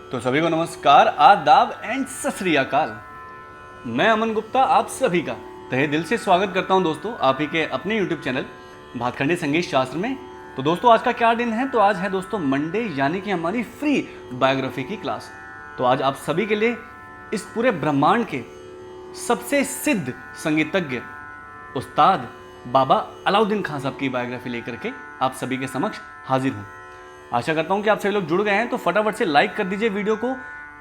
तो सभी को नमस्कार, आदाब एंड सत श्री अकाल। मैं अमन गुप्ता आप सभी का तहे दिल से स्वागत करता हूं दोस्तों आप ही के अपने YouTube चैनल भातखंडे संगीत शास्त्र में। तो दोस्तों आज का क्या दिन है? तो आज है दोस्तों मंडे, यानी कि हमारी फ्री बायोग्राफी की क्लास। तो आज आप सभी के लिए इस पूरे ब्रह्मांड के सबसे सिद्ध संगीतज्ञ उस्ताद बाबा अलाउद्दीन खान साहब की बायोग्राफी लेकर के आप सभी के समक्ष हाजिर हूँ। आशा करता हूँ कि आप सभी लोग जुड़ गए हैं, तो फटाफट से लाइक कर दीजिए वीडियो को,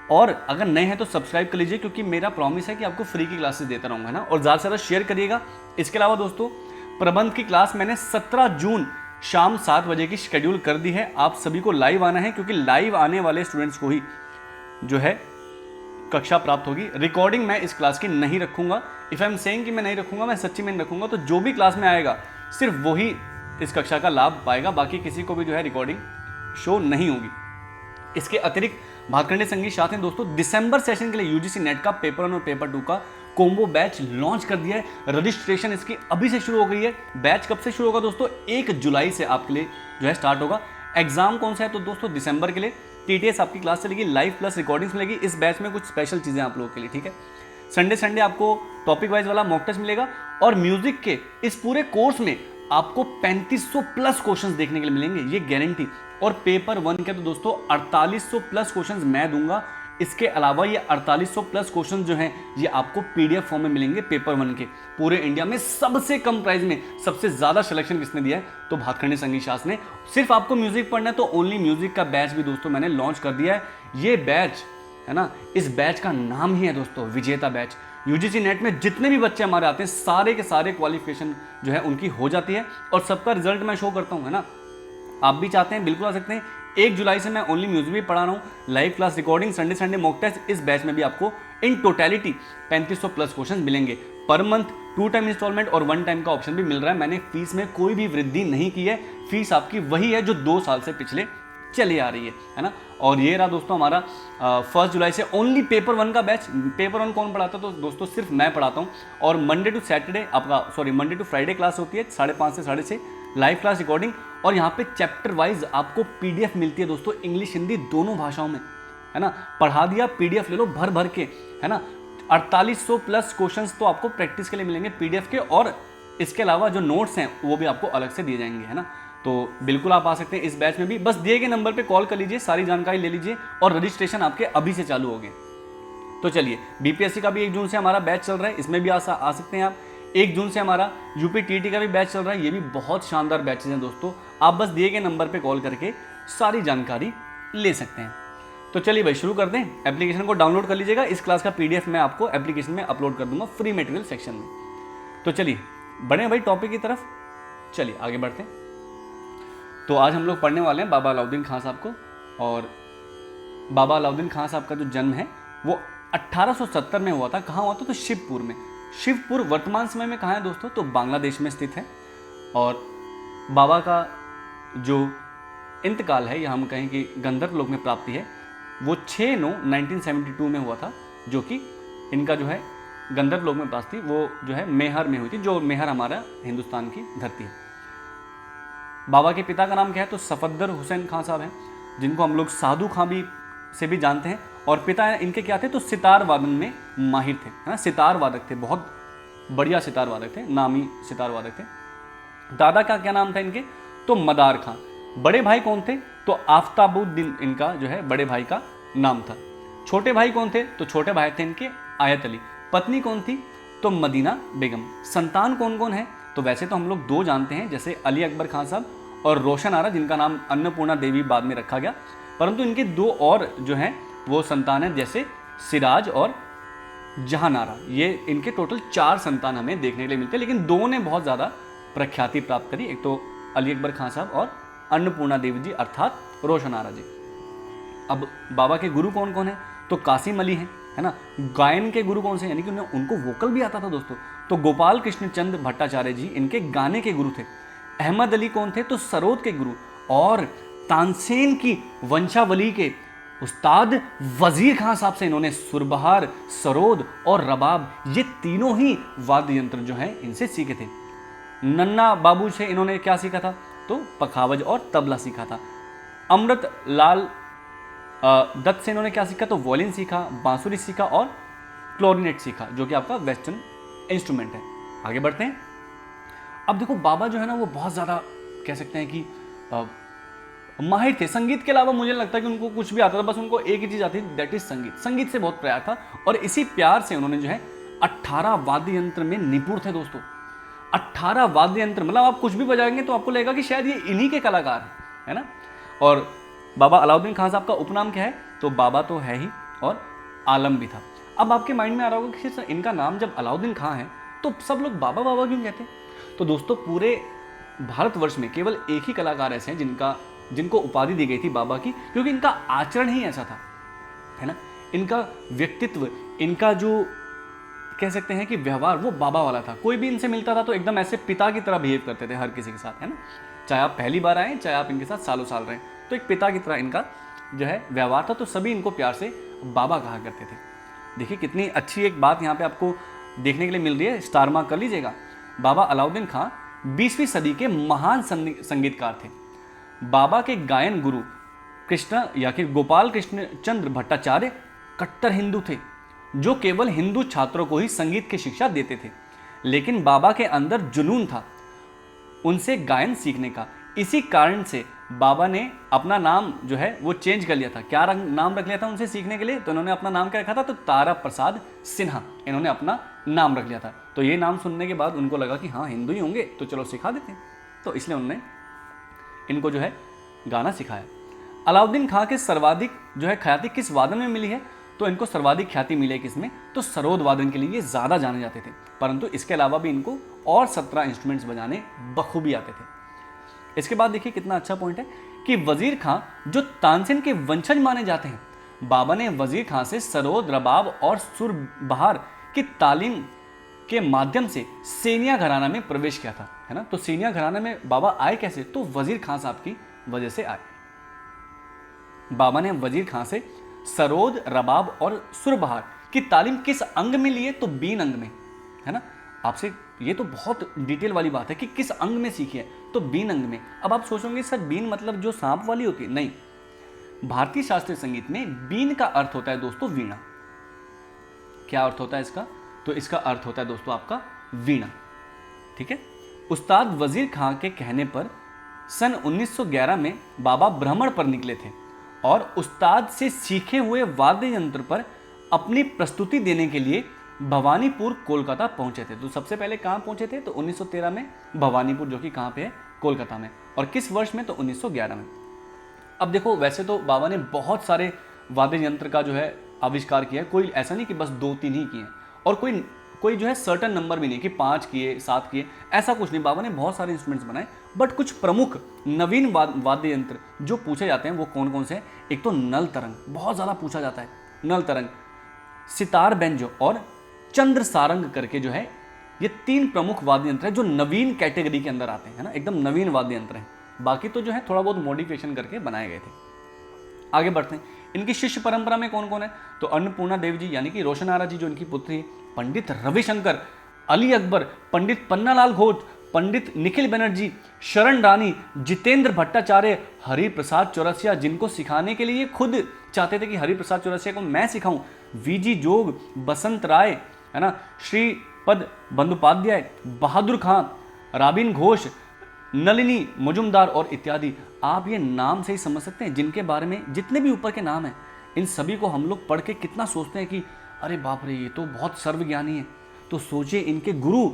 और अगर नए हैं तो सब्सक्राइब कर लीजिए, क्योंकि मेरा प्रॉमिस है कि आपको फ्री की क्लासेस देता रहूँगा ना। और ज़्यादा से ज़्यादा शेयर करिएगा। इसके अलावा दोस्तों प्रबंध की क्लास मैंने 17 जून शाम 7 बजे की शेड्यूल कर दी है। आप सभी को लाइव आना है, क्योंकि लाइव आने वाले स्टूडेंट्स को ही जो है कक्षा प्राप्त होगी। रिकॉर्डिंग मैं इस क्लास की नहीं रखूंगा। इफ आई एम सेइंग कि मैं नहीं रखूंगा, मैं सच्ची में नहीं रखूंगा। तो जो भी क्लास में आएगा सिर्फ वही इस कक्षा का लाभ पाएगा, बाकी किसी को भी जो है रिकॉर्डिंग शो नहीं होगी। इसके अतिरिक्त भातखंडे संगीत शास्त्र ने दोस्तों दिसंबर सेशन के लिए यूजीसी नेट का पेपर 1 और पेपर 2 का कॉम्बो बैच लॉन्च कर दिया है। रजिस्ट्रेशन इसकी अभी से शुरू हो गई है। बैच कब से शुरू होगा दोस्तों? 1 जुलाई से आपके लिए जो है स्टार्ट होगा। एग्जाम कौन सा है? तो दोस्तों दिसंबर के लिए टीटीएस आपकी क्लास चलेगी, लाइव प्लस रिकॉर्डिंग्स मिलेगी। इस बैच में कुछ स्पेशल चीज़ें आप लोगों के लिए, ठीक है। संडे आपको टॉपिक वाइज वाला मॉक टेस्ट मिलेगा, और म्यूजिक के इस पूरे कोर्स में आपको 3500 प्लस क्वेश्चंस देखने के लिए मिलेंगे, ये गारंटी। और पेपर 1 के तो दोस्तों 4800 प्लस क्वेश्चंस मैं दूंगा। इसके अलावा ये 4800 प्लस क्वेश्चन जो हैं ये आपको पीडीएफ फॉर्म में मिलेंगे पेपर 1 के। पूरे इंडिया में सबसे कम प्राइस में सबसे ज्यादा सिलेक्शन किसने दिया है? तो भातखंडे संगीत शास्त्र ने। सिर्फ आपको म्यूजिक पढ़ना है तो ओनली म्यूजिक का बैच भी दोस्तों मैंने लॉन्च कर दिया है। ये बैच है ना, इस बैच का नाम ही है दोस्तों विजेता बैच। यूजीसी नेट में जितने भी बच्चे हमारे आते हैं सारे के सारे क्वालिफिकेशन जो है उनकी हो जाती है, और सबका रिजल्ट मैं शो करता हूँ, है ना। आप भी चाहते हैं बिल्कुल आ सकते हैं। 1 जुलाई से मैं ओनली म्यूजिक भी पढ़ा रहा हूँ, live class, recording, Sunday mock test. इस बैच में भी आपको इन टोटलिटी 3500 प्लस क्वेश्चन मिलेंगे पर मंथ। 2 टाइम इंस्टॉलमेंट और 1 टाइम का ऑप्शन भी मिल रहा है। मैंने फीस में कोई भी वृद्धि नहीं की है। फीस आपकी वही है जो 2 साल से पिछले चली आ रही है ना। और ये रहा दोस्तों हमारा 1 जुलाई से ओनली पेपर 1 का बैच। पेपर 1 कौन पढ़ाता है? तो दोस्तों सिर्फ मैं पढ़ाता हूँ। और मंडे टू फ्राइडे क्लास होती है 5:30 से 6:30, लाइव क्लास, रिकॉर्डिंग। और यहाँ पे चैप्टर वाइज आपको पीडीएफ मिलती है दोस्तों, इंग्लिश हिंदी दोनों भाषाओं में, है ना। पढ़ा दिया, पीडीएफ ले लो भर भर के, है ना। 4800 प्लस क्वेश्चंस तो आपको प्रैक्टिस के लिए मिलेंगे पीडीएफ के, और इसके अलावा जो नोट्स हैं वो भी आपको अलग से दिए जाएंगे, है ना। तो बिल्कुल आप आ सकते हैं इस बैच में भी। बस दिए गए नंबर पे कॉल कर लीजिए, सारी जानकारी ले लीजिए, और रजिस्ट्रेशन आपके अभी से चालू हो गए। तो चलिए, बीपीएससी का भी 1 जून से हमारा बैच चल रहा है, इसमें भी आ सकते हैं आप। 1 जून से हमारा यूपी टीटी का भी बैच चल रहा है। ये भी बहुत शानदार बैचेज हैं दोस्तों। आप बस दिए गए नंबर पे कॉल करके सारी जानकारी ले सकते हैं। तो चलिए भाई शुरू कर दें। एप्लीकेशन को डाउनलोड कर लीजिएगा। इस क्लास का पीडीएफ मैं आपको एप्लीकेशन में अपलोड कर दूंगा फ्री मटेरियल सेक्शन में। तो चलिए बढ़े भाई टॉपिक की तरफ, चलिए आगे बढ़ते हैं। तो आज हम लोग पढ़ने वाले हैं बाबा अलाउद्दीन खान साहब को। और बाबा अलाउद्दीन खान साहब का जो जन्म है वो 1870 में हुआ था। कहाँ हुआ था? तो शिवपुर में। शिवपुर वर्तमान समय में कहाँ है दोस्तों? तो बांग्लादेश में स्थित है। और बाबा का जो इंतकाल है, या हम कहें कि गंधर्व लोक में प्राप्ति है, वो 6/9/1972 में हुआ था, जो कि इनका जो है गंधर्व लोक में प्राप्ति वो जो है मेहर में हुई थी, जो मेहर हमारा हिंदुस्तान की धरती है। बाबा के पिता का नाम क्या है? तो सफदर हुसैन खान साहब हैं, जिनको हम लोग साधु खां भी से भी जानते हैं। और पिता इनके क्या थे? तो सितार वादन में माहिर थे, है ना। सितार वादक थे, बहुत बढ़िया सितार वादक थे, नामी सितार वादक थे। दादा का क्या नाम था इनके? तो मदार खां। बड़े भाई कौन थे? तो आफ्ताबुद्दीन इनका जो है बड़े भाई का नाम था। छोटे भाई कौन थे? तो छोटे भाई थे इनके आयत अली। पत्नी कौन थी? तो मदीना बेगम। संतान कौन कौन है? तो वैसे तो हम लोग 2 जानते हैं, जैसे अली अकबर खान साहब और रोशन आरा, जिनका नाम अन्नपूर्णा देवी बाद में रखा गया। परंतु इनके 2 और जो हैं वो संतान हैं, जैसे सिराज और जहां आरा। ये इनके टोटल 4 संतान हमें देखने के लिए मिलते हैं, लेकिन 2 ने बहुत ज़्यादा प्रख्याति प्राप्त करी। एक तो अली अकबर खान साहब और अन्नपूर्णा देवी जी अर्थात रोशन आरा जी। अब बाबा के गुरु कौन कौन है? तो कासिम अली हैं, है ना। गायन के गुरु कौन से? यानी कि उनको वोकल भी आता था दोस्तों। तो गोपाल कृष्ण चंद भट्टाचार्य जी इनके गाने के गुरु थे। अहमद अली कौन थे? तो सरोद के गुरु। और तानसेन की वंशावली के उस्ताद वजीर खान साहब से इन्होंने सुरबहार, सरोद और रबाब, ये तीनों ही वाद्य यंत्र जो हैं इनसे सीखे थे। नन्ना बाबू से इन्होंने क्या सीखा था? तो पखावज और तबला सीखा था। अमृत लाल दत्त से इन्होंने क्या सीखा, तो वॉलिन सीखा, बांसुरी सीखा और क्लोरिनेट सीखा, जो कि आपका वेस्टर्न इंस्ट्रूमेंट है। आगे बढ़ते हैं। अब देखो बाबा जो है ना वो बहुत ज़्यादा कह सकते हैं कि माहिर थे संगीत के अलावा। मुझे लगता है कि उनको कुछ भी आता था, बस उनको एक ही चीज़ आती थी, दैट इज संगीत। संगीत से बहुत प्यार था और इसी प्यार से उन्होंने जो है 18 वाद्य यंत्र में निपुण थे दोस्तों। 18 वाद्य यंत्र, मतलब आप कुछ भी बजाएंगे तो आपको लगेगा कि शायद ये इन्हीं के कलाकार हैं, है ना। और बाबा अलाउद्दीन खान साहब का उपनाम क्या है, तो बाबा तो है ही और आलम भी था। अब आपके माइंड में आ रहा होगा कि सर इनका नाम जब अलाउद्दीन खान है तो सब लोग बाबा बाबा क्यों कहते हैं। तो दोस्तों पूरे भारतवर्ष में केवल एक ही कलाकार ऐसे हैं जिनको उपाधि दी गई थी बाबा की, क्योंकि इनका आचरण ही ऐसा था, है ना। इनका व्यक्तित्व, इनका जो कह सकते हैं कि व्यवहार वो बाबा वाला था। कोई भी इनसे मिलता था तो एकदम ऐसे पिता की तरह बिहेव करते थे हर किसी के साथ, है ना। चाहे आप पहली बार आए, चाहे आप इनके साथ सालों साल रहें, तो एक पिता की तरह इनका जो है व्यवहार था, तो सभी इनको प्यार से बाबा कहा करते थे। देखिए कितनी अच्छी एक बात यहाँ पे आपको देखने के लिए मिल रही है, स्टार मार्क कर लीजिएगा। बाबा अलाउद्दीन खां 20वीं सदी के महान संगीतकार थे। बाबा के गायन गुरु कृष्ण या कि गोपाल कृष्ण चंद्र भट्टाचार्य कट्टर हिंदू थे, जो केवल हिंदू छात्रों को ही संगीत की शिक्षा देते थे। लेकिन बाबा के अंदर जुनून था उनसे गायन सीखने का। इसी कारण से बाबा ने अपना नाम जो है वो चेंज कर लिया था। क्या नाम रख लिया था उनसे सीखने के लिए, तो इन्होंने अपना नाम क्या रखा था, तो तारा प्रसाद सिन्हा इन्होंने अपना नाम रख लिया था। तो ये नाम सुनने के बाद उनको लगा कि हाँ हिंदू ही होंगे तो चलो सिखा देते हैं, तो इसलिए उन्होंने इनको जो है गाना सिखाया। अलाउद्दीन खां के सर्वाधिक जो है ख्याति किस वादन में मिली है, तो इनको सर्वाधिक ख्याति मिली है किसमें, तो सरोद वादन के लिए ये ज़्यादा जाने जाते थे। परंतु इसके अलावा भी इनको और 17 इंस्ट्रूमेंट्स बजाने बखूबी आते थे। इसके बाद देखिए कितना अच्छा पॉइंट है कि वजीर खां जो तानसेन के वंशज माने जाते हैं, बाबा ने वजीर खां से सरोद, रबाब और सुर बहार की तालीम के माध्यम से सेनिया घराना में प्रवेश किया था, है ना। तो सेनिया घराना में बाबा आए कैसे, तो वजीर खां साहब की वजह से आए। बाबा ने वजीर खां से सरोद, रबाब और सुरबहार की तालीम किस अंग में लिए, तो बीन अंग में, है ना। आपसे ये तो बहुत डिटेल वाली बात है कि किस अंग में सीखी है, तो बीन अंग में। अब आप सोचोगे सर बीन मतलब जो सांप वाली होती है, नहीं। भारतीय शास्त्रीय संगीत में बीन का अर्थ होता है दोस्तों वीणा। क्या अर्थ होता है इसका, तो इसका अर्थ होता है दोस्तों आपका वीणा, ठीक है। उस्ताद वजीर खां के कहने पर सन 1911 में बाबा भ्रमण पर निकले थे और उस्ताद से सीखे हुए वाद्य यंत्र पर अपनी प्रस्तुति देने के लिए भवानीपुर कोलकाता पहुंचे थे। तो सबसे पहले कहाँ पहुंचे थे, तो 1913 में भवानीपुर, जो कि कहाँ पे है, कोलकाता में। और किस वर्ष में, तो 1911 में। अब देखो वैसे तो बाबा ने बहुत सारे वाद्य यंत्र का जो है आविष्कार किया है, कोई ऐसा नहीं कि बस 2-3 ही किए हैं, और कोई जो है सर्टन नंबर भी नहीं कि 5 किए 7 किए, ऐसा कुछ नहीं। बाबा ने बहुत सारे इंस्ट्रूमेंट्स बनाए, बट कुछ प्रमुख नवीन वाद्य यंत्र जो पूछे जाते हैं वो कौन कौन से हैं। एक तो नल तरंग, बहुत ज़्यादा पूछा जाता है, नल तरंग, सितार बेंजो और चंद्र सारंग करके जो है, ये 3 प्रमुख वाद्य यंत्र हैं जो नवीन कैटेगरी के अंदर आते हैं, है ना, एकदम नवीन वाद्य यंत्र हैं। बाकी तो जो है थोड़ा बहुत मॉडिफिकेशन करके बनाए गए थे। आगे बढ़ते हैं, इनकी शिष्य परंपरा में कौन कौन है, तो अन्नपूर्णा देवी जी यानी कि रोशन आरा जी जो इनकी पुत्री है, पंडित रविशंकर, अली अकबर, पंडित पन्नालाल घोष, पंडित निखिल बनर्जी, शरण रानी, जितेंद्र भट्टाचार्य, हरि प्रसाद चौरसिया, जिनको सिखाने के लिए खुद चाहते थे कि हरि प्रसाद चौरसिया को मैं सिखाऊं, वीजी जोग, बसंत राय, है ना, श्रीपद बंदोपाध्याय, बहादुर खां, राबिन घोष, नलिनी मुजुमदार और इत्यादि। आप ये नाम से ही समझ सकते हैं जिनके बारे में जितने भी ऊपर के नाम हैं, इन सभी को हम लोग पढ़ के कितना सोचते हैं कि अरे बाप रे ये तो बहुत सर्वज्ञानी है। तो सोचिए इनके गुरु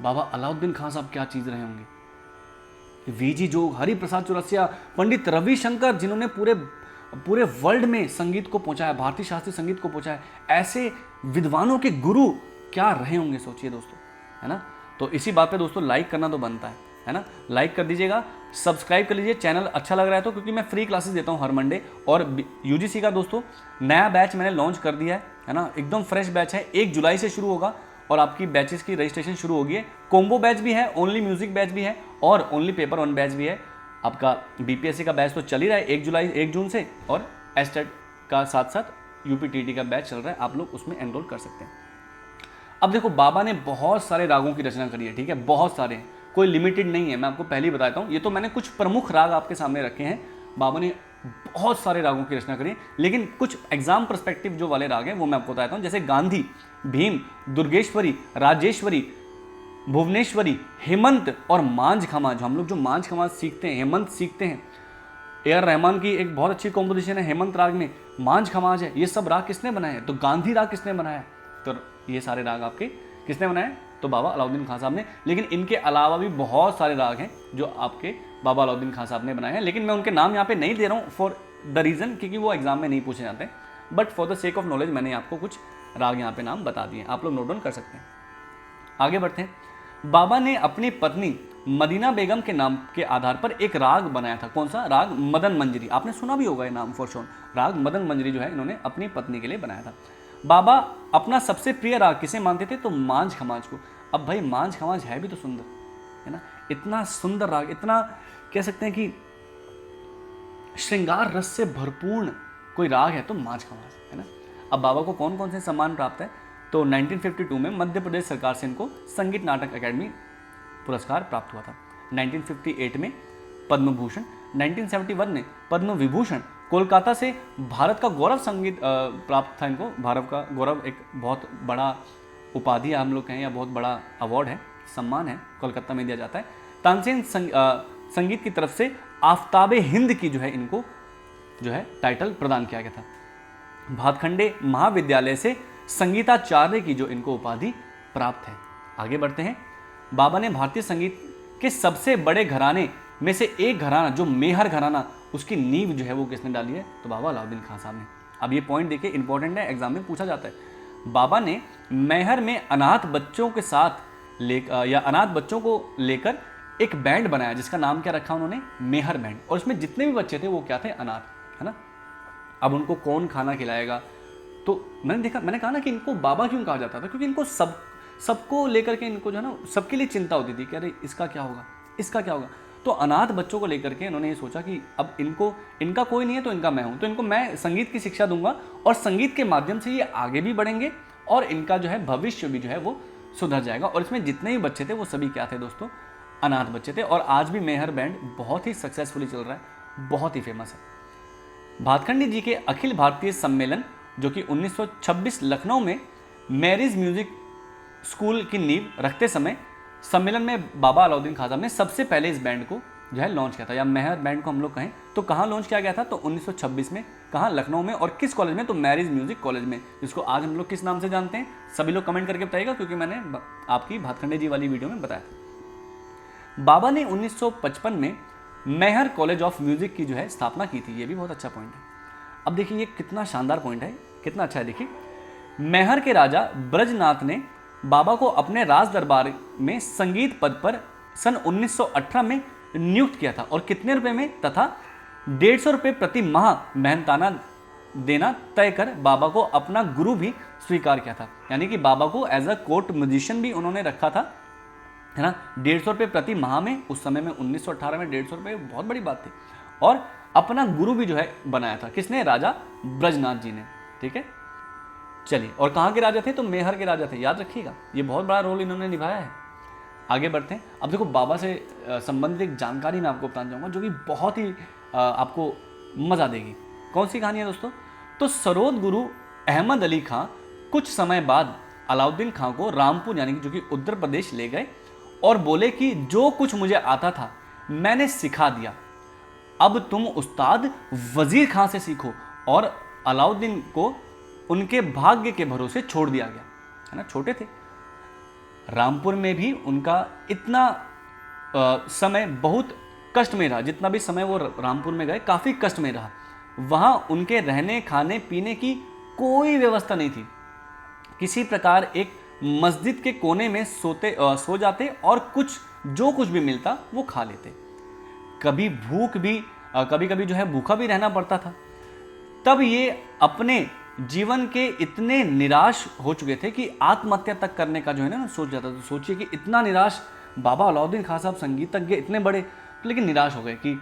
बाबा अलाउद्दीन खान साहब क्या चीज़ रहे होंगे। वीजी जोग, हरि प्रसाद चौरसिया, पंडित रविशंकर, जिन्होंने पूरे वर्ल्ड में संगीत को पहुंचाया, भारतीय शास्त्रीय संगीत को पहुंचाया, ऐसे विद्वानों के गुरु क्या रहे होंगे, सोचिए दोस्तों, है ना। तो इसी बात पे दोस्तों लाइक करना तो बनता है ना, लाइक कर दीजिएगा, सब्सक्राइब कर लीजिए, चैनल अच्छा लग रहा है तो, क्योंकि मैं फ्री क्लासेस देता हूँ हर मंडे। और यूजीसी का दोस्तों नया बैच मैंने लॉन्च कर दिया है ना, एकदम फ्रेश बैच है, 1 जुलाई से शुरू होगा और आपकी बैचेस की रजिस्ट्रेशन शुरू होगी। कॉम्बो बैच भी है, ओनली म्यूजिक बैच भी है और ओनली पेपर 1 बैच भी है। आपका बीपीएससी का बैच तो चल ही रहा है 1 जून से, और एस्टेट का साथ साथ यूपीटीटी का बैच चल रहा है, आप लोग उसमें एनरोल कर सकते हैं। अब देखो बाबा ने बहुत सारे रागों की रचना करी है, ठीक है, बहुत सारे, कोई लिमिटेड नहीं है। मैं आपको पहले ही बताता हूँ, ये तो मैंने कुछ प्रमुख राग आपके सामने रखे हैं। बाबा ने बहुत सारे रागों की रचना करी, लेकिन कुछ एग्जाम पर्सपेक्टिव जो वाले राग हैं वो मैं आपको बताता हूँ, जैसे गांधी, भीम, दुर्गेश्वरी, राजेश्वरी, भुवनेश्वरी, हेमंत और मांझ खमाज। हम लोग जो मांझ खमाज सीखते हैं, हेमंत सीखते हैं, ए.आर. रहमान की एक बहुत अच्छी कॉम्पोजिशन है हेमंत राग में, मांझ खमाज है, ये सब राग किसने बनाए हैं? तो गांधी राग किसने बनाया? तो ये सारे राग आपके किसने बनाए? तो बाबा अलाउद्दीन खान साहब ने। लेकिन इनके अलावा भी बहुत सारे राग हैं जो आपके बाबा अलाउद्दीन खान साहब ने बनाए हैं, लेकिन मैं उनके नाम यहाँ पे नहीं दे रहा हूँ फॉर द रीज़न क्योंकि वो एग्जाम में नहीं पूछे जाते हैं, but for the sake of knowledge मैंने आपको कुछ राग यहाँ पे नाम बता दिए, आप लोग नोट डाउन कर सकते हैं। आगे बढ़ते हैं। बाबा ने अपनी पत्नी मदीना बेगम के नाम के आधार पर एक राग बनाया था। कौन सा राग? मदन मंजरी। आपने सुना भी होगा ये नाम फॉर श्योर। राग मदन मंजरी जो है इन्होंने अपनी पत्नी के लिए बनाया था। बाबा अपना सबसे प्रिय राग किसे मानते थे? तो मांझ खमाज को। अब भाई मांझ खमाज है भी तो सुंदर, है ना, इतना सुंदर राग, इतना कह सकते हैं कि श्रृंगार रस से भरपूर कोई राग है तो मांझ खमाज, है ना। अब बाबा को कौन कौन से सम्मान प्राप्त है? तो 1952 में मध्य प्रदेश सरकार से इनको संगीत नाटक अकेडमी पुरस्कार प्राप्त हुआ था। 1958 में पद्म भूषण, 1971 में पद्म विभूषण, कोलकाता से भारत का गौरव संगीत प्राप्त था इनको। भारत का गौरव एक बहुत बड़ा उपाधि हम लोग कहें या बहुत बड़ा अवार्ड है, सम्मान है, कोलकाता में दिया जाता है। तानसेन संगीत की तरफ से आफ्ताबे हिंद की जो है इनको जो है टाइटल प्रदान किया गया था। भातखंडे महाविद्यालय से संगीताचार्य की जो इनको उपाधि प्राप्त है। आगे बढ़ते हैं। बाबा ने भारतीय संगीत के सबसे बड़े घराने में से एक घराना जो मेहर घराना, उसकी नींव जो है वो किसने डाली है? तो बाबा अलाउद्दीन खान साहब ने। अब ये पॉइंट देखिए इंपॉर्टेंट है, एग्जाम में पूछा जाता है। बाबा ने मेहर में अनाथ बच्चों के साथ या अनाथ बच्चों को लेकर एक बैंड बनाया जिसका नाम क्या रखा उन्होंने? मेहर बैंड। और उसमें जितने भी बच्चे थे वो क्या थे? अनाथ, है ना। अब उनको कौन खाना खिलाएगा? तो मैंने कहा ना कि इनको बाबा क्यों कहा जाता था, क्योंकि इनको सबको लेकर के इनको जो है ना सबके लिए चिंता होती थी कि अरे इसका क्या होगा, इसका क्या होगा। तो अनाथ बच्चों को लेकर के इन्होंने ये सोचा कि अब इनका कोई नहीं है तो इनका मैं हूँ, तो इनको मैं संगीत की शिक्षा दूंगा और संगीत के माध्यम से ये आगे भी बढ़ेंगे और इनका जो है भविष्य भी जो है वो सुधर जाएगा। और इसमें जितने भी बच्चे थे वो सभी क्या थे दोस्तों? अनाथ बच्चे थे। और आज भी मेहर बैंड बहुत ही सक्सेसफुली चल रहा है, बहुत ही फेमस है। भातखंडी जी के अखिल भारतीय सम्मेलन जो कि 1926 लखनऊ में मैरिज म्यूजिक स्कूल की नींव रखते समय सम्मेलन में बाबा अलाउद्दीन खान साहब ने सबसे पहले इस बैंड को जो है लॉन्च किया था, या मेहर बैंड को हम लोग कहें तो कहाँ लॉन्च किया गया था? तो 1926 में। कहाँ? लखनऊ में। और किस कॉलेज में? तो मैरिज म्यूजिक कॉलेज में, जिसको आज हम लोग किस नाम से जानते हैं? सभी लोग कमेंट करके बताइएगा, क्योंकि मैंने आपकी भातखंडे जी वाली वीडियो में बताया था। बाबा ने 1955 में मेहर कॉलेज ऑफ म्यूजिक की जो है स्थापना की थी। ये भी बहुत अच्छा पॉइंट है। अब देखिए ये कितना शानदार पॉइंट है, कितना अच्छा है। देखिए मेहर के राजा ब्रजनाथ ने बाबा को अपने राज दरबार में संगीत पद पर सन 1918 में नियुक्त किया था और कितने रुपए में? तथा 150 रुपये प्रति माह मेहनताना देना तय कर बाबा को अपना गुरु भी स्वीकार किया था। यानी कि बाबा को एज अ कोर्ट म्यूजिशियन भी उन्होंने रखा था, है ना। 150 रुपये प्रति माह में, उस समय में 1918 में 150 रुपये बहुत बड़ी बात थी। और अपना गुरु भी जो है बनाया था, किसने? राजा ब्रजनाथ जी ने। ठीक है, चलिए। और कहाँ के राजा थे? तो मेहर के राजा थे, याद रखिएगा, ये बहुत बड़ा रोल इन्होंने निभाया है। आगे बढ़ते हैं। अब देखो बाबा से संबंधित एक जानकारी मैं आपको बताना चाहूँगा जो कि बहुत ही आपको मज़ा देगी। कौन सी कहानी है दोस्तों? तो सरोद गुरु अहमद अली खां कुछ समय बाद अलाउद्दीन खां को रामपुर यानी कि जो कि उत्तर प्रदेश ले गए और बोले कि जो कुछ मुझे आता था मैंने सिखा दिया, अब तुम उस्ताद वजीर खां से सीखो। और अलाउद्दीन को उनके भाग्य के भरोसे छोड़ दिया गया, है ना। छोटे थे। रामपुर में भी उनका इतना समय बहुत कष्ट में रहा, जितना भी समय वो रामपुर में गए काफ़ी कष्ट में रहा। वहाँ उनके रहने खाने पीने की कोई व्यवस्था नहीं थी। किसी प्रकार एक मस्जिद के कोने में सो जाते और जो कुछ भी मिलता वो खा लेते। कभी कभी जो है भूखा भी रहना पड़ता था। तब ये अपने जीवन के इतने निराश हो चुके थे कि आत्महत्या तक करने का जो है ना सोच जाता था। तो सोचिए कि इतना निराश, बाबा अलाउद्दीन खान साहब संगीतज्ञ इतने बड़े, लेकिन निराश हो गए कि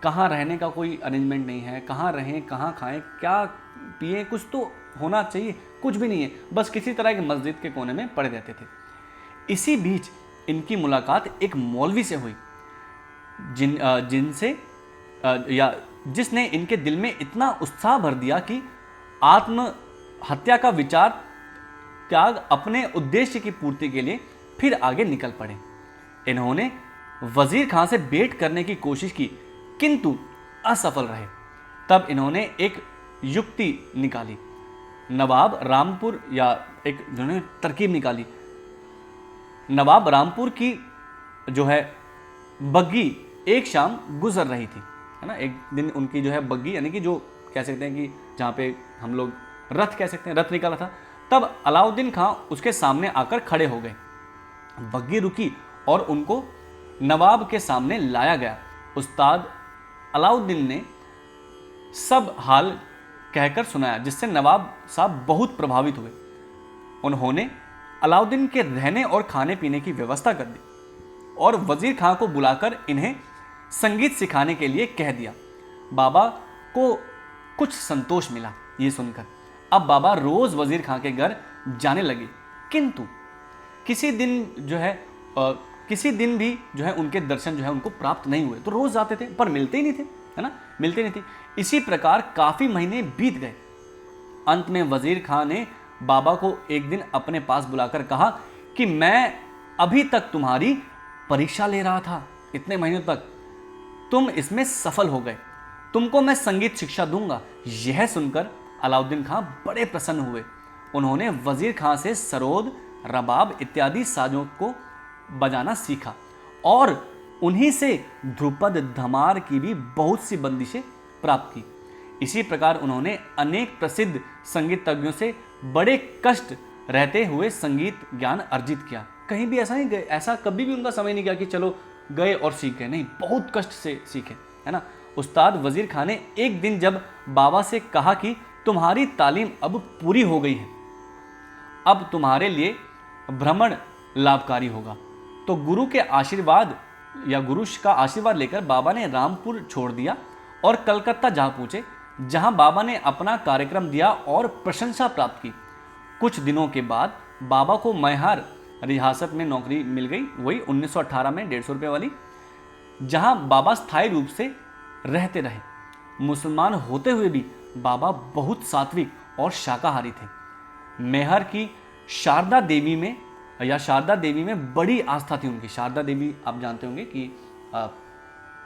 कहाँ रहने का कोई अरेंजमेंट नहीं है, कहाँ रहें, कहाँ खाएं, क्या पिए, कुछ तो होना चाहिए, कुछ भी नहीं है, बस किसी तरह के मस्जिद के कोने में पड़े रहते थे। इसी बीच इनकी मुलाकात एक मौलवी से हुई जिनसे या जिसने इनके दिल में इतना उत्साह भर दिया कि आत्महत्या का विचार त्याग अपने उद्देश्य की पूर्ति के लिए फिर आगे निकल पड़े। इन्होंने वजीर खां से भेंट करने की कोशिश की किंतु असफल रहे। तब इन्होंने एक युक्ति निकाली, नवाब रामपुर या एक जिन्होंने तरकीब निकाली। नवाब रामपुर की जो है बग्गी एक शाम गुजर रही थी, है ना। एक दिन उनकी जो है बग्गी, यानी कि जो कह सकते हैं कि जहाँ पे हम लोग रथ कह सकते हैं, रथ निकाला था। तब अलाउद्दीन खां उसके सामने आकर खड़े हो गए। बग्गी रुकी और उनको नवाब के सामने लाया गया। उस्ताद अलाउद्दीन ने सब हाल कहकर सुनाया, जिससे नवाब साहब बहुत प्रभावित हुए। उन्होंने अलाउद्दीन के रहने और खाने पीने की व्यवस्था कर दी और वजीर खां को बुलाकर इन्हें संगीत सिखाने के लिए कह दिया। बाबा को कुछ संतोष मिला ये सुनकर। अब बाबा रोज वजीर खां के घर जाने लगे, किंतु किसी दिन भी जो है उनके दर्शन जो है उनको प्राप्त नहीं हुए। तो रोज जाते थे पर मिलते ही नहीं थे, है ना, मिलते नहीं थे। इसी प्रकार काफी महीने बीत गए। अंत में वजीर खां ने बाबा को एक दिन अपने पास बुलाकर कहा कि मैं अभी तक तुम्हारी परीक्षा ले रहा था, इतने महीनों तक तुम इसमें सफल हो गए, तुमको मैं संगीत शिक्षा दूंगा। यह सुनकर अलाउद्दीन खां बड़े प्रसन्न हुए। उन्होंने वजीर खां से सरोद, रबाब इत्यादि साजों को बजाना सीखा और उन्हीं से ध्रुपद, धमार की भी बहुत सी बंदिशें प्राप्त की। इसी प्रकार उन्होंने अनेक प्रसिद्ध संगीतज्ञों से बड़े कष्ट रहते हुए संगीत ज्ञान अर्जित किया। कहीं भी ऐसा नहीं गए, ऐसा कभी भी उनका समय नहीं गया कि चलो गए और सीखे, नहीं, बहुत कष्ट से सीखे, है ना। उस्ताद वजीर खां ने एक दिन जब बाबा से कहा कि तुम्हारी तालीम अब पूरी हो गई है, अब तुम्हारे लिए भ्रमण लाभकारी होगा, तो गुरु के आशीर्वाद या गुरु का आशीर्वाद लेकर बाबा ने रामपुर छोड़ दिया और कलकत्ता जा पहुंचे, जहां बाबा ने अपना कार्यक्रम दिया और प्रशंसा प्राप्त की। कुछ दिनों के बाद बाबा को मैहर रियासत में नौकरी मिल गई, वही 1918 में 150 रुपये वाली, जहां बाबा स्थायी रूप से रहते रहे। मुसलमान होते हुए भी बाबा बहुत सात्विक और शाकाहारी थे। मैहर की शारदा देवी में बड़ी आस्था थी उनकी। शारदा देवी आप जानते होंगे कि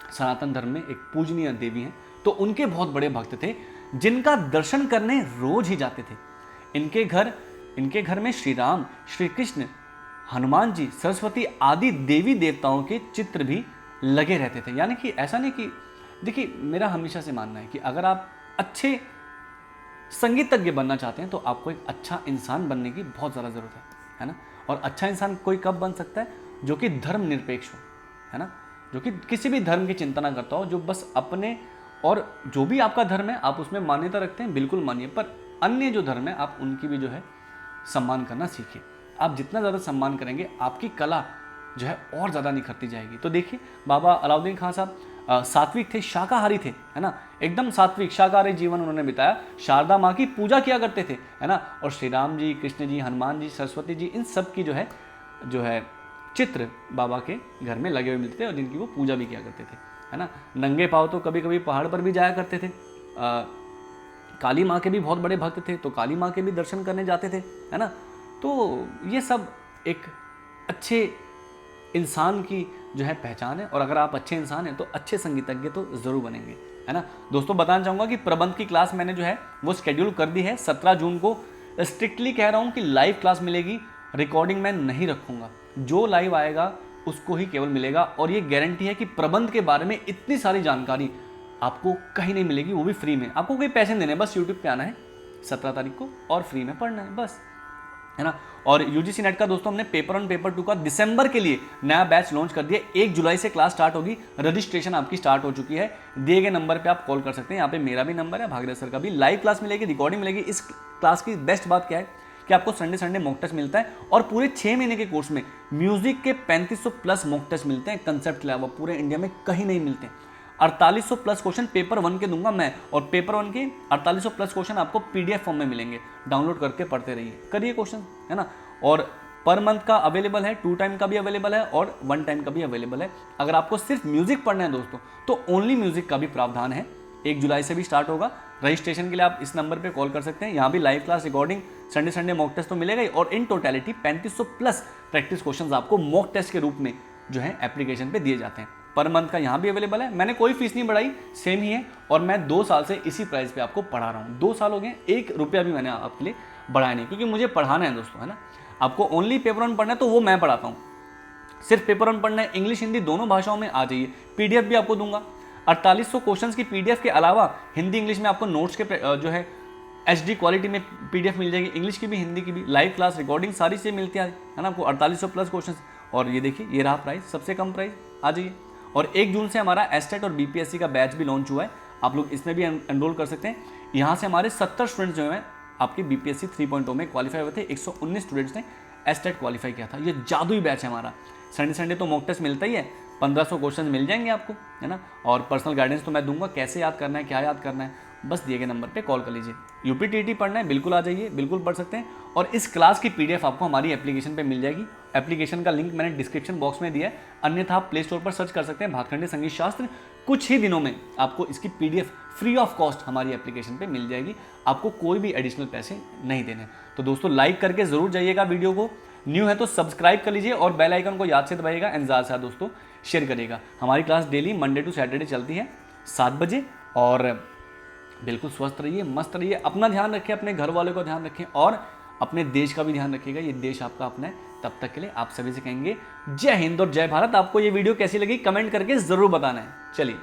सनातन धर्म में एक पूजनीय देवी हैं, तो उनके बहुत बड़े भक्त थे जिनका दर्शन करने रोज ही जाते थे। इनके घर में श्री राम, श्री कृष्ण, हनुमान जी, सरस्वती आदि देवी देवताओं के चित्र भी लगे रहते थे। यानी कि ऐसा नहीं कि, देखिए मेरा हमेशा से मानना है कि अगर आप अच्छे संगीतज्ञ बनना चाहते हैं तो आपको एक अच्छा इंसान बनने की बहुत ज़्यादा ज़रूरत है ना। और अच्छा इंसान कोई कब बन सकता है? जो कि धर्म निरपेक्ष हो, है ना, जो कि किसी भी धर्म की चिंता ना करता हो, जो बस अपने, और जो भी आपका धर्म है आप उसमें मान्यता रखते हैं बिल्कुल मानिए, पर अन्य जो धर्म है आप उनकी भी जो है सम्मान करना सीखिए। आप जितना ज़्यादा सम्मान करेंगे आपकी कला जो है और ज़्यादा निखरती जाएगी। तो देखिए बाबा अलाउद्दीन खां साहब सात्विक थे, शाकाहारी थे, है ना, एकदम सात्विक शाकाहारी जीवन उन्होंने बिताया। शारदा माँ की पूजा किया करते थे, है ना, और श्री राम जी, कृष्ण जी, हनुमान जी, सरस्वती जी, इन सब की जो है चित्र बाबा के घर में लगे हुए मिलते थे और जिनकी वो पूजा भी किया करते थे, है ना। नंगे पाँव तो कभी कभी पहाड़ पर भी जाया करते थे। काली माँ के भी बहुत बड़े भक्त थे, तो काली माँ के भी दर्शन करने जाते थे, है ना। तो ये सब एक अच्छे इंसान की जो है पहचान है, और अगर आप अच्छे इंसान हैं तो अच्छे संगीतज्ञ तो ज़रूर बनेंगे, है ना। दोस्तों बताना चाहूँगा कि प्रबंध की क्लास मैंने जो है वो शेड्यूल कर दी है 17 जून को। स्ट्रिक्टली कह रहा हूँ कि लाइव क्लास मिलेगी, रिकॉर्डिंग मैं नहीं रखूँगा, जो लाइव आएगा उसको ही केवल मिलेगा। और ये गारंटी है कि प्रबंध के बारे में इतनी सारी जानकारी आपको कहीं नहीं मिलेगी, वो भी फ्री में। आपको कोई पैसे देने, बस यूट्यूब पे आना है 17 तारीख को और फ्री में पढ़ना है बस, है ना। और यूजीसी नेट का दोस्तों हमने पेपर 1 पेपर 2 का दिसंबर के लिए नया बैच लॉन्च कर दिया। 1 जुलाई से क्लास स्टार्ट होगी, रजिस्ट्रेशन आपकी स्टार्ट हो चुकी है। दिए गए नंबर पे आप कॉल कर सकते हैं, यहाँ पे मेरा भी नंबर है, भागीरथ सर का भी। लाइव क्लास मिलेगी, रिकॉर्डिंग मिलेगी। इस क्लास की बेस्ट बात क्या है कि आपको संडे मॉक टेस्ट मिलता है, और पूरे 6 महीने के कोर्स में म्यूजिक के 3500 प्लस मॉक टेस्ट मिलते हैं कंसेप्ट के अलावा, पूरे इंडिया में कहीं नहीं मिलते। 4800 प्लस क्वेश्चन पेपर 1 के दूंगा मैं, और पेपर 1 के 4800 प्लस क्वेश्चन आपको पीडीएफ फॉर्म में मिलेंगे। डाउनलोड करके पढ़ते रहिए, करिए क्वेश्चन, है ना। और पर मंथ का अवेलेबल है, 2 टाइम का भी अवेलेबल है और 1 टाइम का भी अवेलेबल है। अगर आपको सिर्फ म्यूजिक पढ़ना है दोस्तों तो ओनली म्यूजिक का भी प्रावधान है, 1 जुलाई से भी स्टार्ट होगा। रजिस्ट्रेशन के लिए आप इस नंबर पे कॉल कर सकते हैं। यहाँ भी live class recording, Sunday mock test तो मिलेगा ही, और in totality 3500 plus practice questions आपको मॉक टेस्ट के रूप में जो है एप्लीकेशन पे दिए जाते हैं। पर मंथ का यहाँ भी अवेलेबल है। मैंने कोई फीस नहीं बढ़ाई, सेम ही है, और मैं 2 साल से इसी प्राइस पे आपको पढ़ा रहा हूँ। 2 साल हो गए, 1 रुपया भी मैंने आपके लिए बढ़ाया नहीं, क्योंकि मुझे पढ़ाना है दोस्तों, है ना। आपको ओनली पेपर वन पढ़ना है तो वो मैं पढ़ाता हूँ। सिर्फ पेपर वन पढ़ना है, इंग्लिश हिंदी दोनों भाषाओं में आ जाइए। पीडीएफ भी आपको दूंगा। 4800 क्वेश्चंस की पीडीएफ के अलावा हिंदी इंग्लिश में आपको नोट्स के जो है HD क्वालिटी में पीडीएफ मिल जाएगी, इंग्लिश की भी हिंदी की भी, लाइव क्लास रिकॉर्डिंग सारी चीज़ मिलती है ना आपको। 4800 प्लस क्वेश्चन। और ये देखिए, ये रहा प्राइस, सबसे कम प्राइस, आ जाइए। और 1 जून से हमारा एस्टेट और बीपीएससी का बैच भी लॉन्च हुआ है, आप लोग इसमें भी एनरोल कर सकते हैं। यहाँ से हमारे 70 स्टूडेंट्स जो हैं आपकी बीपीएससी 3.0 में क्वालिफाई हुए थे। 119 स्टूडेंट्स ने एस्टेट क्वालिफाई किया था। ये जादुई बैच है हमारा। संडे तो मॉक टेस्ट मिलता ही है, 1500 क्वेश्चन मिल जाएंगे आपको, है ना। और पर्सनल गाइडेंस तो मैं दूंगा, कैसे याद करना है, क्या याद करना है, बस दिए गए नंबर पे कॉल कर लीजिए। यूपीटीटी पढ़ना है, बिल्कुल आ जाइए, बिल्कुल पढ़ सकते हैं। और इस क्लास की पीडीएफ आपको हमारी एप्लीकेशन पे मिल जाएगी। एप्लीकेशन का लिंक मैंने डिस्क्रिप्शन बॉक्स में दिया है, अन्यथा आप प्ले स्टोर पर सर्च कर सकते हैं भातखंडे संगीत शास्त्र। कुछ ही दिनों में आपको इसकी पीडीएफ फ्री ऑफ कॉस्ट हमारी एप्लीकेशन पे मिल जाएगी। आपको कोई भी एडिशनल पैसे नहीं देने। तो दोस्तों, लाइक करके जरूर जाइएगा वीडियो को, न्यू है तो सब्सक्राइब कर लीजिए, और बेल आइकन को याद से दबाइएगा, एंड ज़्यादा से ज़्यादा दोस्तों शेयर करिएगा। हमारी class daily Monday to Saturday चलती है 7 बजे। और बिल्कुल स्वस्थ रहिए, मस्त रहिए, अपना ध्यान रखें, अपने घर वालों का ध्यान रखें, और अपने देश का भी ध्यान रखिएगा। ये देश आपका अपना है। तब तक के लिए आप सभी से कहेंगे जय हिंद और जय भारत। आपको ये वीडियो कैसी लगी कमेंट करके ज़रूर बताना है। चलिए।